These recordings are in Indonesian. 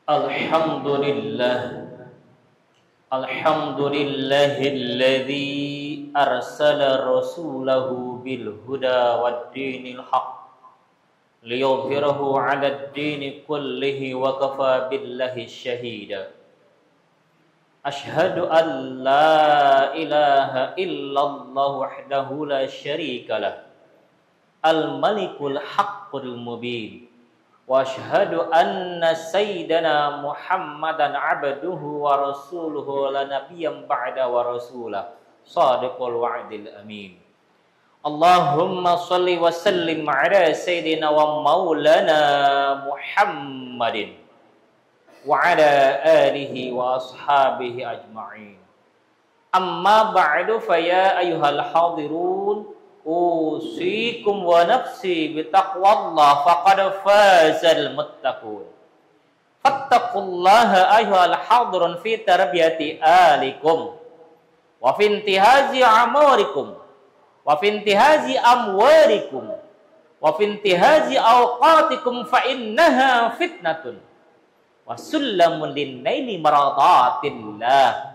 Alhamdulillah, alhamdulillahilladzi arsala rasulahu bil huda wad dinil haq liyudhhirahu 'alad dini kullihi wa kafa billahi syahida. Ashhadu an la ilaha illallah wahdahu la syarikalah, al-malikul haqqul mubin. Wa ashhadu anna sayyidana Muhammadan abduhu wa rasuluhu la nabiyyan ba'da wa rasulah sadiqul wa'dil amin. Allahumma salli wa sallim ala sayyidina wa maulana Muhammadin wa ala alihi wa ashabihi ajma'in. Amma ba'du fa ya ayyuhal hadirun usikum wa nafsi bitaqwallah faqad fazal muttaqun. Fattaqullaha ayyuhal hadirun fi tarbiyati alikum wa fi intihazi amarikum wa fi intihazi amwarikum wa fi intihazi awqatikum fa innaha fitnatun wa sullamun lin-naili maradatillah.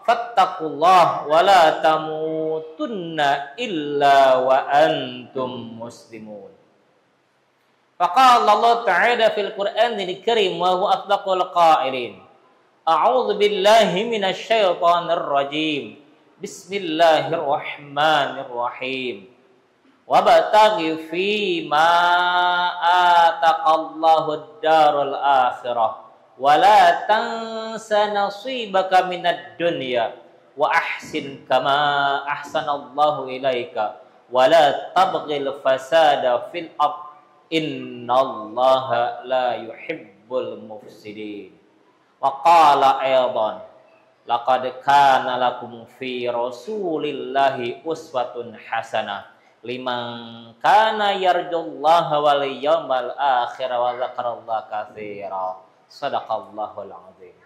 Fattaqullah wa la tamutunna illa wa antum muslimun. Faqala Allah Ta'ala fil Qur'anil Karim wa huwa asdaqul qailin. A'udzu billahi minasy syaithanir rajim. Bismillahirrahmanirrahim. Wabtaghi fi ma ataqallahu ad-darul akhirah wa la tansa nasibaka minad dunya wa ahsin kama ahsanallahu ilaika wa la tabghil fasada fil ard innallaha la yuhibbul mufsidin. Wa qala aydan laqad kana lakum fi rasulillahi uswatun hasanah liman kana yarjullaha wal yawmal akhir wa dzakarallaha katsira. Sadaqallahul azim.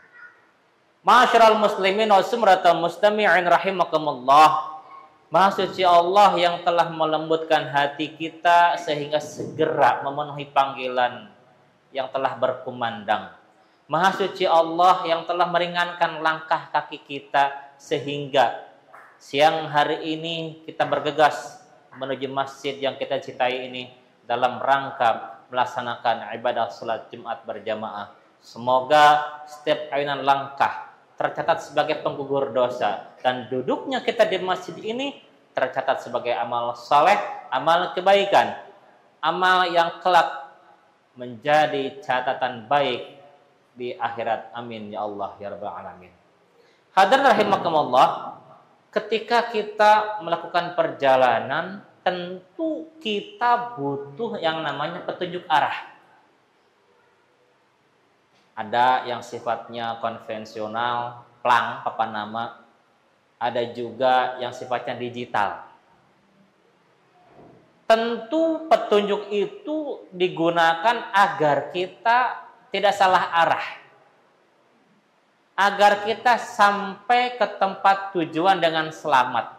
Ma'asyiral muslimin wa sumratal mustami'in rahimakumullah. Maha suci Allah yang telah melembutkan hati kita sehingga segera memenuhi panggilan yang telah berkumandang. Maha suci Allah yang telah meringankan langkah kaki kita sehingga siang hari ini kita bergegas menuju masjid yang kita cintai ini dalam rangka melaksanakan ibadah salat Jumat berjamaah. Semoga setiap ayunan langkah tercatat sebagai penggugur dosa dan duduknya kita di masjid ini tercatat sebagai amal saleh, amal kebaikan, amal yang kelak menjadi catatan baik di akhirat. Amin ya Allah ya rabbal alamin. Hadirin rahimakumullah, ketika kita melakukan perjalanan tentu kita butuh yang namanya petunjuk arah. Ada yang sifatnya konvensional, plang, papan nama. Ada juga yang sifatnya digital. Tentu petunjuk itu digunakan agar kita tidak salah arah. Agar kita sampai ke tempat tujuan dengan selamat.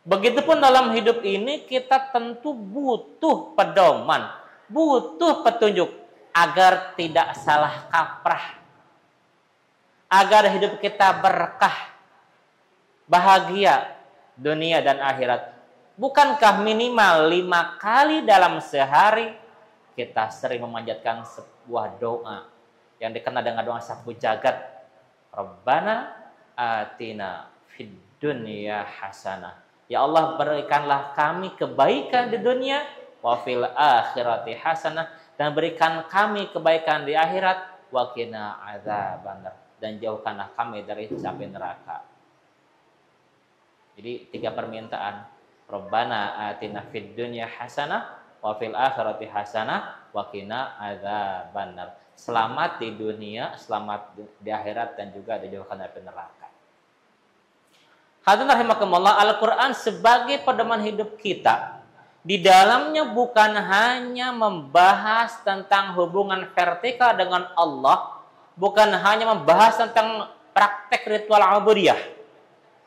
Begitupun dalam hidup ini kita tentu butuh pedoman, butuh petunjuk agar tidak salah kaprah, agar hidup kita berkah, bahagia dunia dan akhirat. Bukankah minimal 5 kali dalam sehari kita sering memanjatkan sebuah doa yang dikenal dengan doa sapu jagat, Rabbana atina fid dunya hasanah. Ya Allah, berikanlah kami kebaikan di dunia, wa fil akhirati hasanah, dan berikan kami kebaikan di akhirat, wa qina adzabannar, dan jauhkanlah kami dari api neraka. Jadi 3 permintaan. Rabbana atina fid dunya hasanah wa fil akhirati hasanah wa qina adzabannar. Selamat di dunia, selamat di akhirat, dan juga dijauhkan dari neraka. Hadirin rahimakumullah, Al-Qur'an sebagai pedoman hidup kita. Di dalamnya bukan hanya membahas tentang hubungan vertikal dengan Allah, bukan hanya membahas tentang praktek ritual ubudiyah,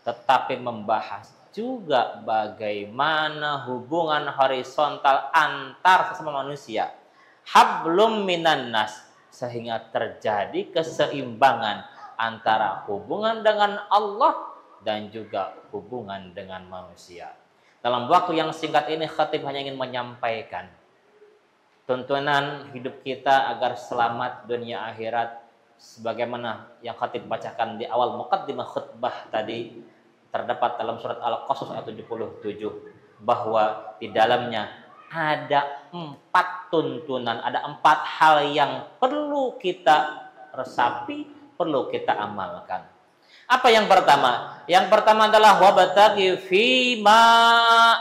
tetapi membahas juga bagaimana hubungan horizontal antar sesama manusia, hablum minan nas, sehingga terjadi keseimbangan antara hubungan dengan Allah dan juga hubungan dengan manusia. Dalam waktu yang singkat ini khatib hanya ingin menyampaikan tuntunan hidup kita agar selamat dunia akhirat, sebagaimana yang khatib bacakan di awal muqaddimah khutbah tadi, terdapat dalam surat Al-Qasas ayat 77, bahwa di dalamnya ada 4 tuntunan, ada 4 hal yang perlu kita resapi, perlu kita amalkan. Apa yang pertama? Yang pertama adalah wabtaghi fima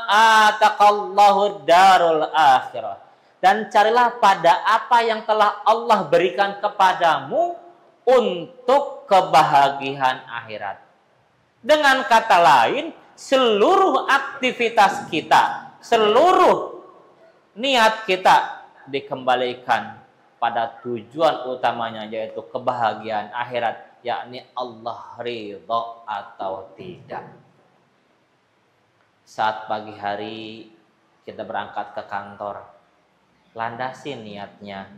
ataqallahu darul akhirah. Dan carilah pada apa yang telah Allah berikan kepadamu untuk kebahagiaan akhirat. Dengan kata lain, seluruh aktivitas kita, seluruh niat kita dikembalikan pada tujuan utamanya, yaitu kebahagiaan akhirat, yakni Allah ridha atau tidak. Saat pagi hari kita berangkat ke kantor, landasi niatnya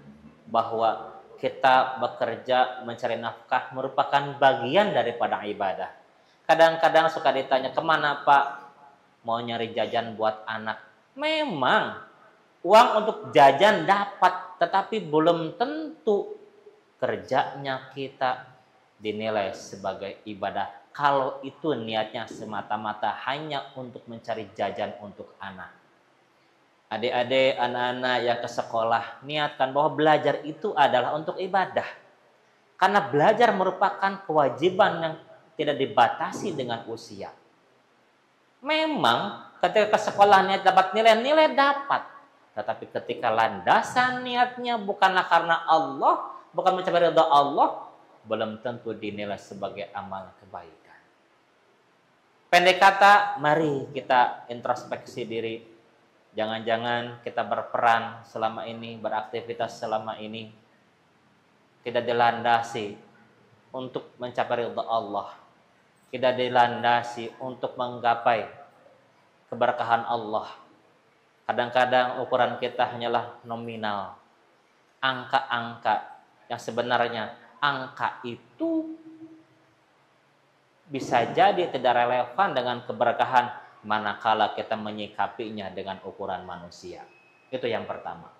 bahwa kita bekerja mencari nafkah merupakan bagian daripada ibadah. Kadang-kadang suka ditanya, kemana Pak? Mau nyari jajan buat anak. Memang uang untuk jajan dapat, tetapi belum tentu kerjanya kita dinilai sebagai ibadah kalau itu niatnya semata-mata hanya untuk mencari jajan untuk anak. Adik-adik, anak-anak yang ke sekolah, niatkan bahwa belajar itu adalah untuk ibadah. Karena belajar merupakan kewajiban yang tidak dibatasi dengan usia. Memang ketika ke sekolah niat dapat nilai dapat. Tetapi ketika landasan niatnya bukanlah karena Allah, bukan mencapai ridha Allah, belum tentu dinilai sebagai amal kebaikan. Pendek kata, mari kita introspeksi diri. Jangan-jangan kita berperan selama ini, beraktivitas selama ini tidak dilandasi untuk mencapai ridha Allah, tidak dilandasi untuk menggapai keberkahan Allah. Kadang-kadang ukuran kita hanyalah nominal, angka-angka yang sebenarnya angka itu bisa jadi tidak relevan dengan keberkahan manakala kita menyikapinya dengan ukuran manusia. Itu yang pertama.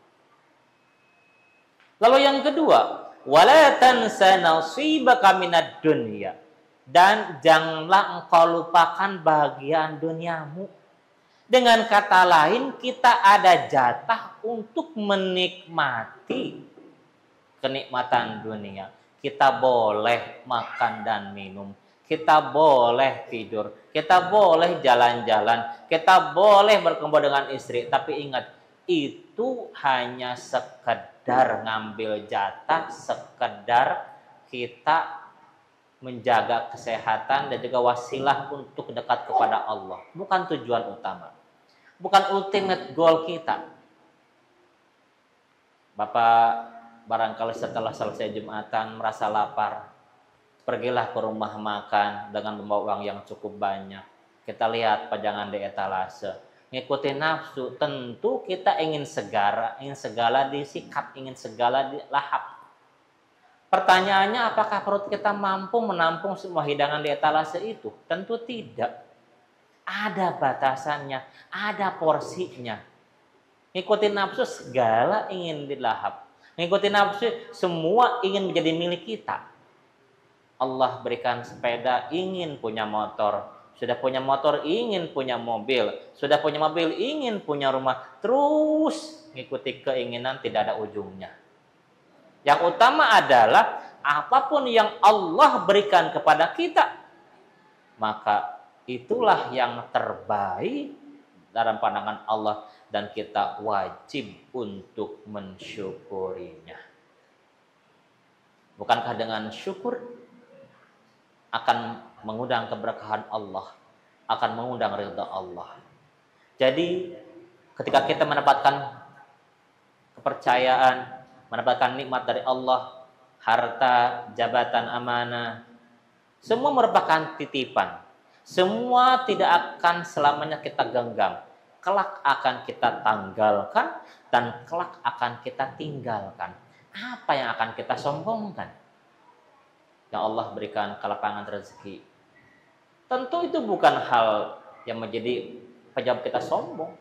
Lalu yang kedua, wala tansa nasibaka minad dunya, dan janganlah engkau lupakan bahagian duniamu. Dengan kata lain, kita ada jatah untuk menikmati kenikmatan dunia. Kita boleh makan dan minum, kita boleh tidur, kita boleh jalan-jalan, kita boleh berkumpul dengan istri. Tapi ingat, itu hanya sekedar ngambil jatah, sekedar kita menjaga kesehatan dan juga wasilah untuk dekat kepada Allah. Bukan tujuan utama, bukan ultimate goal kita. Bapak barangkali setelah selesai Jumatan merasa lapar, pergilah ke rumah makan dengan membawa uang yang cukup banyak. Kita lihat pajangan di etalase, ngikuti nafsu. Tentu kita ingin segala disikat, ingin segala dilahap. Pertanyaannya, apakah perut kita mampu menampung semua hidangan di etalase itu? Tentu tidak. Ada batasannya, ada porsinya. Ngikuti nafsu segala ingin dilahap. Ngikuti nafsu semua ingin menjadi milik kita. Allah berikan sepeda, ingin punya motor. Sudah punya motor, ingin punya mobil. Sudah punya mobil, ingin punya rumah. Terus ngikuti keinginan tidak ada ujungnya. Yang utama adalah apapun yang Allah berikan kepada kita, maka itulah yang terbaik dalam pandangan Allah, dan kita wajib untuk mensyukurinya. Bukankah dengan syukur akan mengundang keberkahan Allah, akan mengundang ridha Allah? Jadi ketika kita mendapatkan kepercayaan, mendapatkan nikmat dari Allah, harta, jabatan, amanah, semua merupakan titipan. Semua tidak akan selamanya kita genggam. Kelak akan kita tanggalkan, dan kelak akan kita tinggalkan. Apa yang akan kita sombongkan? Yang Allah berikan kelapangan rezeki. Tentu itu bukan hal yang menjadi penyebab kita sombong.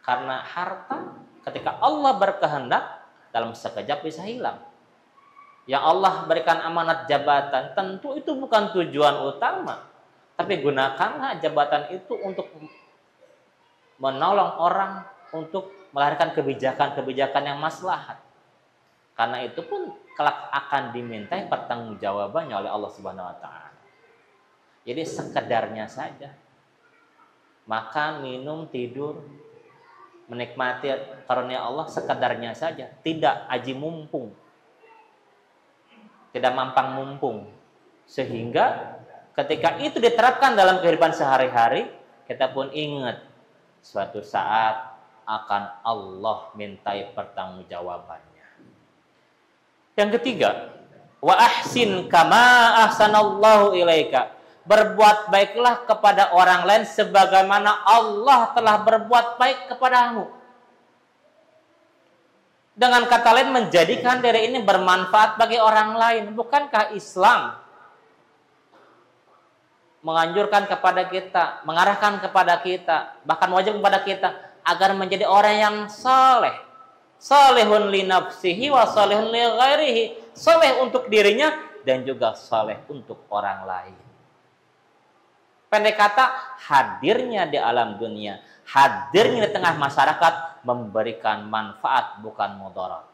Karena harta ketika Allah berkehendak dalam sekejap bisa hilang. Yang Allah berikan amanat jabatan, tentu itu bukan tujuan utama. Tapi gunakanlah jabatan itu untuk menolong orang, untuk melahirkan kebijakan-kebijakan yang maslahat. Karena itu pun kelak akan dimintai pertanggungjawabannya oleh Allah Subhanahu wa taala. Jadi sekedarnya saja. Makan, minum, tidur, menikmati karunia Allah sekedarnya saja, tidak aji mumpung. Tidak mampang mumpung. Sehingga ketika itu diterapkan dalam kehidupan sehari-hari, kita pun ingat suatu saat akan Allah mintai pertanggungjawabannya. Yang ketiga, wa ahsin kama ahsanallahu ilaika. Berbuat baiklah kepada orang lain sebagaimana Allah telah berbuat baik kepadamu. Dengan kata lain, menjadikan diri ini bermanfaat bagi orang lain. Bukankah Islam menganjurkan kepada kita, mengarahkan kepada kita, bahkan wajib kepada kita agar menjadi orang yang saleh. Salihun li nafsihi wa salihun li ghairihi. Saleh untuk dirinya dan juga saleh untuk orang lain. Pendek kata, hadirnya di alam dunia, hadirnya di tengah masyarakat memberikan manfaat bukan mudarat.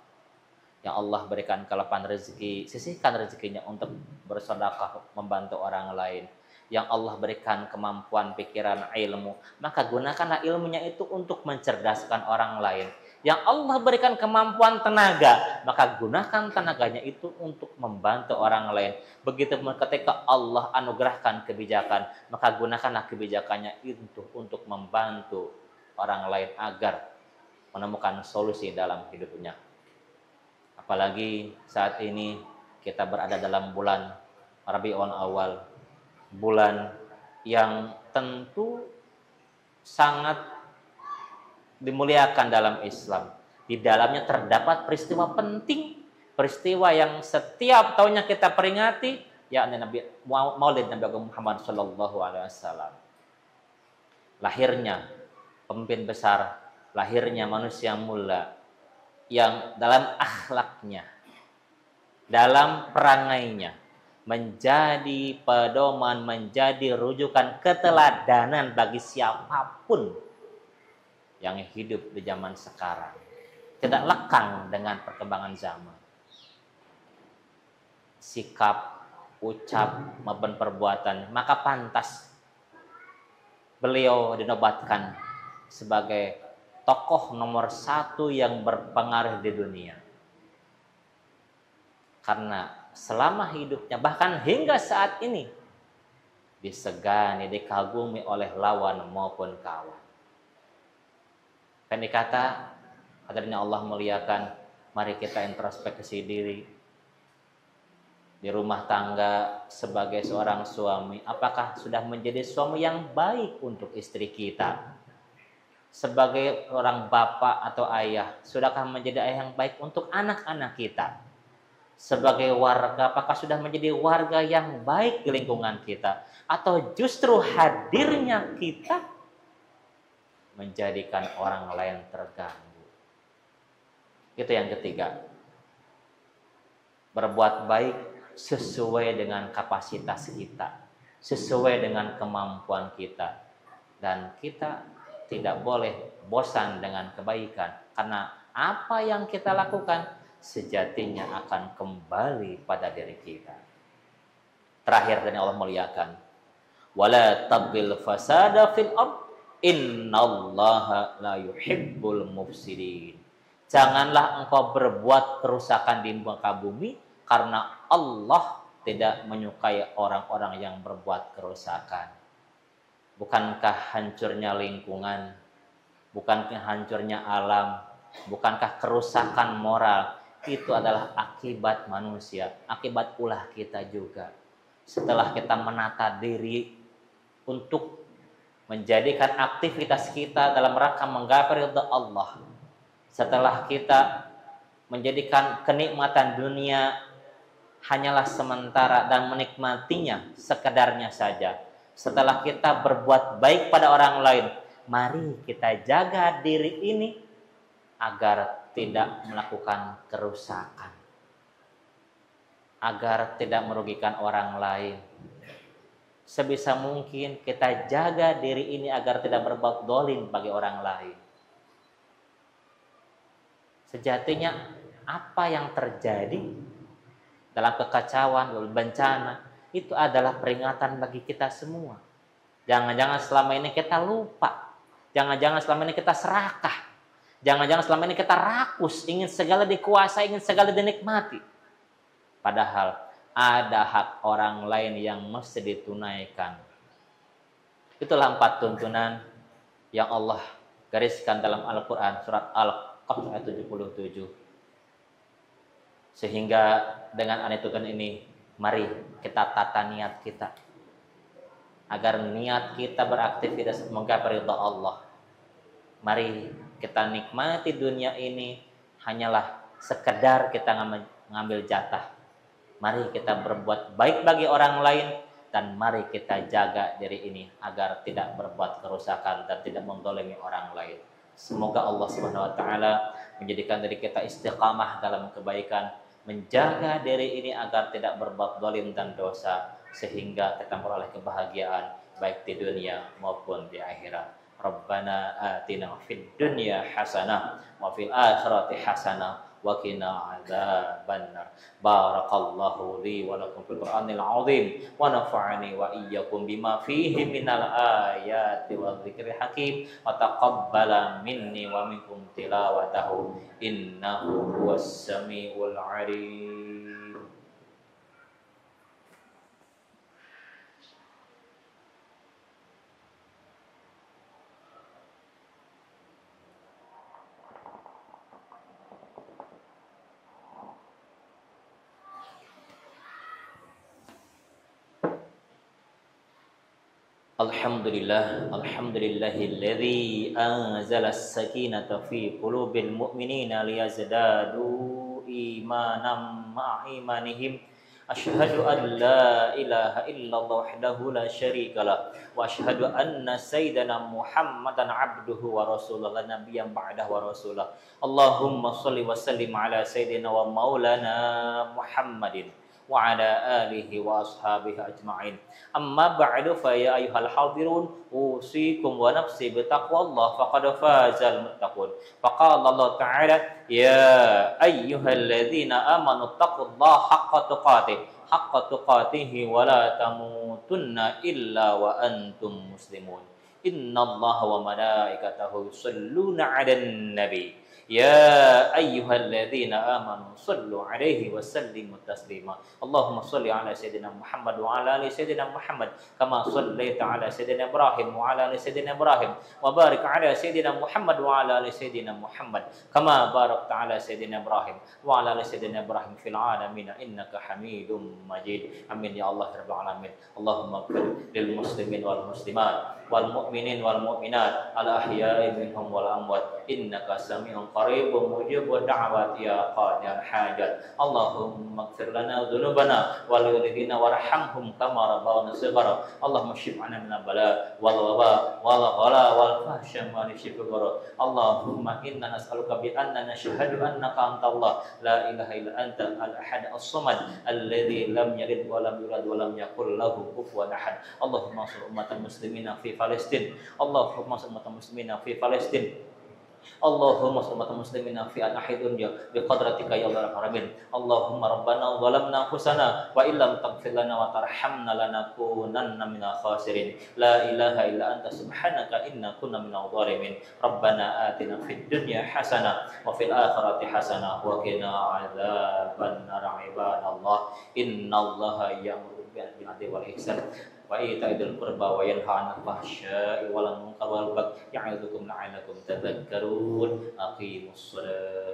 Yang Allah berikan kelapangan rezeki, sisihkan rezekinya untuk bersedekah, membantu orang lain. Yang Allah berikan kemampuan pikiran, ilmu, maka gunakanlah ilmunya itu untuk mencerdaskan orang lain. Yang Allah berikan kemampuan tenaga, maka gunakan tenaganya itu untuk membantu orang lain. Begitu ketika Allah anugerahkan kebijakan, maka gunakanlah kebijakannya itu untuk membantu orang lain agar menemukan solusi dalam hidupnya. Apalagi saat ini kita berada dalam bulan Rabiul Awal, bulan yang tentu sangat dimuliakan dalam Islam. Di dalamnya terdapat peristiwa penting, peristiwa yang setiap tahunnya kita peringati, yakni Maulid Nabi Muhammad SAW. Lahirnya pemimpin besar, lahirnya manusia mulia yang dalam akhlaknya, dalam perangainya menjadi pedoman, menjadi rujukan keteladanan bagi siapapun yang hidup di zaman sekarang. Tidak lekang dengan perkembangan zaman. Sikap, ucap, maupun perbuatan, maka pantas beliau dinobatkan sebagai tokoh nomor 1 yang berpengaruh di dunia. Karena selama hidupnya, bahkan hingga saat ini, disegani, dikagumi oleh lawan maupun kawan. Pendek kata, hadirnya Allah muliakan, mari kita introspeksi diri. Di rumah tangga sebagai seorang suami, apakah sudah menjadi suami yang baik untuk istri kita? Sebagai orang bapak atau ayah, sudahkah menjadi ayah yang baik untuk anak-anak kita? Sebagai warga, apakah sudah menjadi warga yang baik di lingkungan kita? Atau justru hadirnya kita menjadikan orang lain terganggu? Itu yang ketiga. Berbuat baik sesuai dengan kapasitas kita, sesuai dengan kemampuan kita. Dan kita tidak boleh bosan dengan kebaikan, karena apa yang kita lakukan sejatinya akan kembali pada diri kita. Terakhir, dan Allah muliakan, wala tabghil fasada fil ard innallaha la yuhibbul mufsidin. Janganlah engkau berbuat kerusakan di muka bumi, karena Allah tidak menyukai orang-orang yang berbuat kerusakan. Bukankah hancurnya lingkungan, bukankah hancurnya alam, bukankah kerusakan moral itu adalah akibat manusia, akibat ulah kita juga. Setelah kita menata diri untuk menjadikan aktivitas kita dalam rangka menggapai ridha Allah, Setelah kita menjadikan kenikmatan dunia hanyalah sementara dan menikmatinya sekedarnya saja. Setelah kita berbuat baik pada orang lain, mari kita jaga diri ini agar tidak melakukan kerusakan, agar tidak merugikan orang lain. Sebisa mungkin kita jaga diri ini agar tidak berbuat dolim bagi orang lain. Sejatinya apa yang terjadi dalam kekacauan, bencana, itu adalah peringatan bagi kita semua. Jangan-jangan selama ini kita lupa. Jangan-jangan selama ini kita serakah. Jangan-jangan selama ini kita rakus, ingin segala dikuasai, ingin segala dinikmati. Padahal ada hak orang lain yang mesti ditunaikan. Itulah 4 tuntunan yang Allah gariskan dalam Al-Quran, surat Al-Qasas ayat 77. Sehingga dengan anitukan ini, mari kita tata niat kita agar niat kita beraktivitas menggapai ridha Allah. Mari kita nikmati dunia ini hanyalah sekedar kita ngambil jatah. Mari kita berbuat baik bagi orang lain dan mari kita jaga diri ini agar tidak berbuat kerusakan dan tidak menzalimi orang lain. Semoga Allah Subhanahu wa taala menjadikan diri kita istiqamah dalam kebaikan, menjaga diri ini agar tidak berbuat zalim dan dosa, sehingga kita memperoleh kebahagiaan baik di dunia maupun di akhirat. Rabbana atina fid dunya hasanah wa fil akhirati hasanah wa qina adzabannar. Barakallahu li wa lakum fil Qur'anil azim wa nafa'ani wa iyyakum bima fihi minal ayati wa dzikril hakim wa taqabbala minni wa minkum tilawatahu innahu huwas samiul alim. Alhamdulillahilladzi anzala as-sakinata fi qulubil mu'minina liyazdadu imanan ma'a imanihim. Asyhadu an la ilaha illallah wahdahu la syarika lah wa asyhadu anna sayyidana Muhammadan abduhu wa rasuluhu la nabiyyan ba'dahu wa rasulah. Allahumma shalli wa sallim ala sayyidina wa maulana Muhammadin wa ala alihi wa ashabihi ajma'in. Amma ba'du fa ya ayyuhal hadirun usikum wa nafsi bi taqwallah faqad fazal muttaqun. Faqala Allah Ta'ala ya ayyuhalladzina amanu taqullaha haqqa tuqatih wa la tamutunna illa wa antum muslimun. Innallaha wa malaikatahu yusholluna 'alan nabi. Ya ayyuhalladzina amanu sallu alaihi wa sallimu taslima. Allahumma salli ala sayyidina Muhammad wa ala ali sayyidina Muhammad kama sallaita ala sayyidina Ibrahim wa ala ali sayyidina Ibrahim wa barik ala sayyidina Muhammad wa ala ali sayyidina Muhammad kama barakta ala sayyidina Ibrahim wa ala ali sayyidina Ibrahim fil alamin innaka Hamidum Majid. Amin ya Allah rabbal alamin. Allahumma ighfir lil muslimin wal muslimat wal mu'minin wal mu'minat al ahya'i minhum wal amwat innaka sami'un qaribun mujibud da'wat ya qadiyal hajat. Allahumma ighfir lana dhunubana wal walidina warhamhum kama rabbawna shighara. Allahumma shif 'anna minal bala wal waba wal ghala wal fahsya ma nashifugara. Allahumma inna nas'aluka bi anna nashhadu annaka antallah la ilaha illa anta al ahad as-samad alladzi lam yalid wa lam yulad wa lam yakul lahu kufuwan ahad. Allahumma ansur ummatal muslimina fi Palestin. Allahumma ansur ummatal muslimina fi Palestin. Allahumma salli muslimina fi anahid dunya bi qadratika ya rabbal alamin. Allahumma rabbana zalamna anfusana wa illam taghfir lana wa tarhamna lanakunanna minal khasirin. La ilaha illa anta subhanaka inna kunna minadh dhalimin. Rabbana atina fid dunya hasanah wa fil akhirati hasanah wa qina adzabannar. Ibadallah innallaha ya'muru bil 'adli wal ihsan wa itaa'il qurba wa yanha 'anil fahsya'i wal munkar wal baghi ya'idukum la'allakum tadhakkarun. Aqimus shalah.